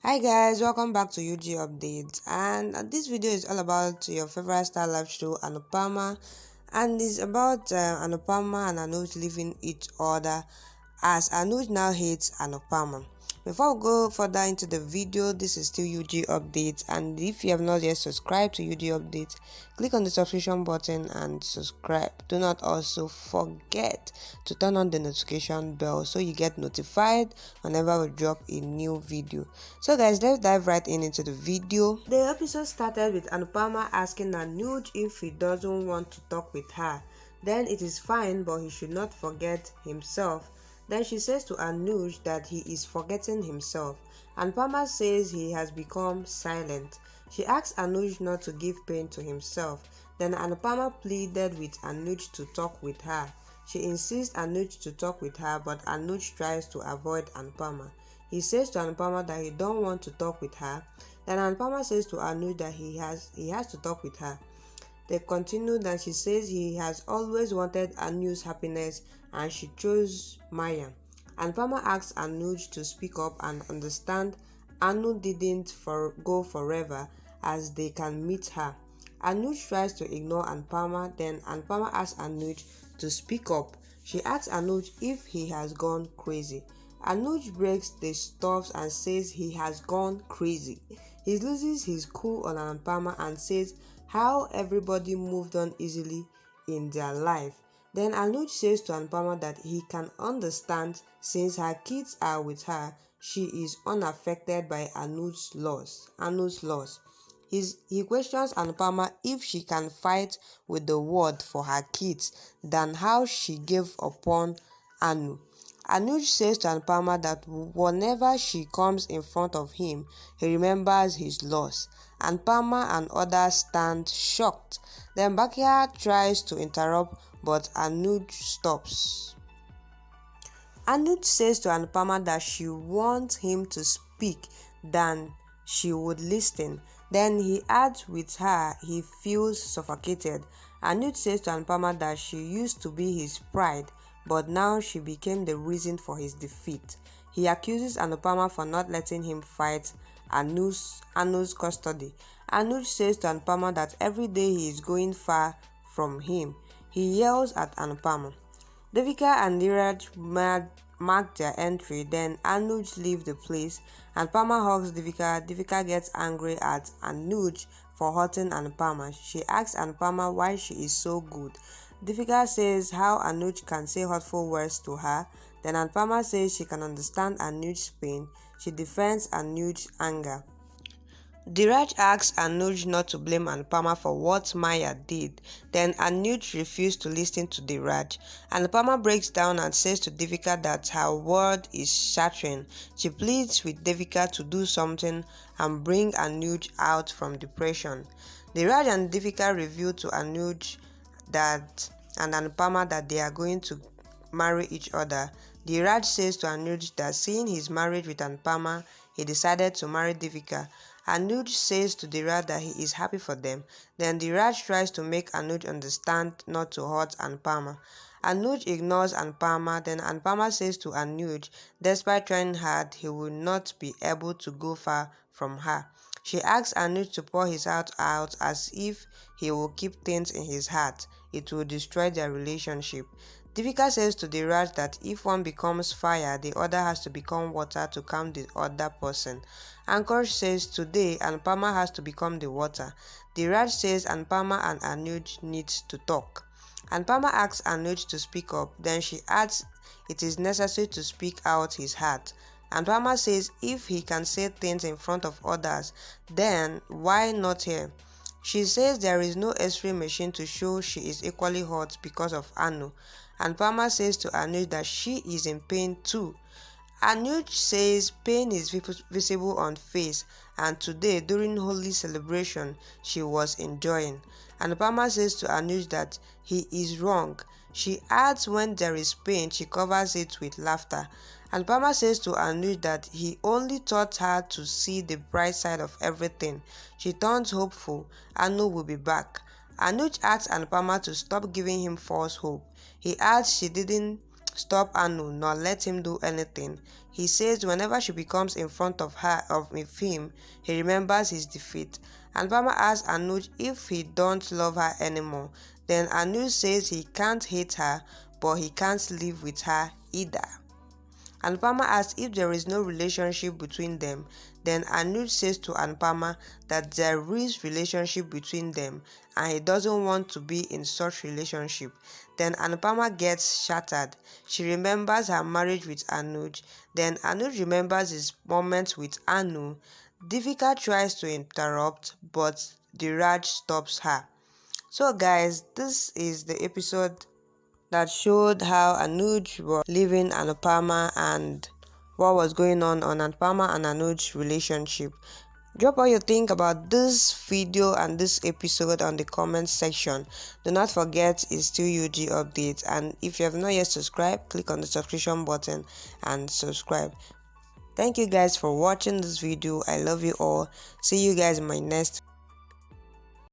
Hi guys, welcome back to UG Updates, and this video is all about your favorite star life show Anupama, and it's about Anupama and Anuj leaving each other as Anuj now hates Anupama. Before we go further into the video, this is still UG Updates, and if you have not yet subscribed to UG Updates, click on the subscription button and subscribe. Do not also forget to turn on the notification bell so you get notified whenever we drop a new video. So guys, let's dive right into the video. The episode started with Anupama asking Anuj if he doesn't want to talk with her. Then it is fine, but he should not forget himself. Then she says to Anuj that he is forgetting himself. Anupama says he has become silent. She asks Anuj not to give pain to himself. Then Anupama pleaded with Anuj to talk with her. She insists Anuj to talk with her, but Anuj tries to avoid Anupama. He says to Anupama that he don't want to talk with her. Then Anupama says to Anuj that he has to talk with her. They continue that she says he has always wanted Anuj's happiness and she chose Maya. Anupama asks Anuj to speak up and understand Anu didn't go forever as they can meet her. Anuj tries to ignore Anupama, then Anupama asks Anuj to speak up. She asks Anuj if he has gone crazy. Anuj breaks the stuffs and says he has gone crazy. He loses his cool on Anupama and says how everybody moved on easily in their life. Then Anuj says to Anupama that he can understand since her kids are with her, she is unaffected by Anu's loss. He questions Anupama if she can fight with the word for her kids than how she gave upon Anu. Anuj says to Anupama that whenever she comes in front of him, he remembers his loss. Anupama and others stand shocked. Then Bakia tries to interrupt, but Anuj stops. Anuj says to Anupama that she wants him to speak than she would listen. Then he adds with her he feels suffocated. Anuj says to Anupama that she used to be his pride, but now she became the reason for his defeat. He accuses Anupama for not letting him fight Anu's custody. Anuj says to Anupama that every day he is going far from him. He yells at Anupama. Devika and Niraj mark their entry, then Anuj leaves the place. Anupama hugs Devika. Devika gets angry at Anuj for hurting Anupama. She asks Anupama why she is so good. Devika says how Anuj can say hurtful words to her. Then Anupama says she can understand Anuj's pain. She defends Anuj's anger. Diraj asks Anuj not to blame Anupama for what Maya did. Then Anuj refuses to listen to Diraj. Anupama breaks down and says to Devika that her word is shattering. She pleads with Devika to do something and bring Anuj out from depression. Diraj and Devika reveal to Anuj and Anupama that they are going to marry each other. Diraj says to Anuj that seeing his marriage with Anupama, he decided to marry Devika. Anuj says to Diraj that he is happy for them. Then Diraj tries to make Anuj understand not to hurt Anupama. Anuj ignores Anupama. Then Anupama says to Anuj, despite trying hard, he will not be able to go far from her. She asks Anuj to pour his heart out as if he will keep things in his heart. It will destroy their relationship. Devika says to Diraj that if one becomes fire, the other has to become water to calm the other person. Ankush says today Anupama has to become the water. Diraj says Anupama and Anuj need to talk. Anupama asks Anuj to speak up. Then she adds it is necessary to speak out his heart. Anupama says if he can say things in front of others, then why not here? She says there is no X-ray machine to show she is equally hurt because of Anu. Anupama says to Anuj that she is in pain too. Anuj says pain is visible on face, and today during holy celebration she was enjoying. Anupama says to Anuj that he is wrong. She adds when there is pain she covers it with laughter. Anupama says to Anuj that he only taught her to see the bright side of everything. She turns hopeful. Anu will be back. Anuj asks Anupama to stop giving him false hope. He adds stop Anu nor let him do anything. He says whenever she becomes in front of him, he remembers his defeat. Anupama asks Anuj if he don't love her anymore. Then Anuj says he can't hate her, but he can't live with her either. Anupama asks if there is no relationship between them. Then Anuj says to Anupama that there is relationship between them and he doesn't want to be in such relationship. Then Anupama gets shattered. She remembers her marriage with Anuj. Then Anuj remembers his moments with Anu. Divika tries to interrupt, but Diraj stops her. So guys, this is the episode that showed how Anuj was leaving Anupama and what was going on Anupama and Anuj relationship. Drop what you think about this video and this episode on the comment section. Do not forget it's still UG updates, and if you have not yet subscribed, click on the subscription button and subscribe. Thank you guys for watching this video. I love you all. See you guys in my next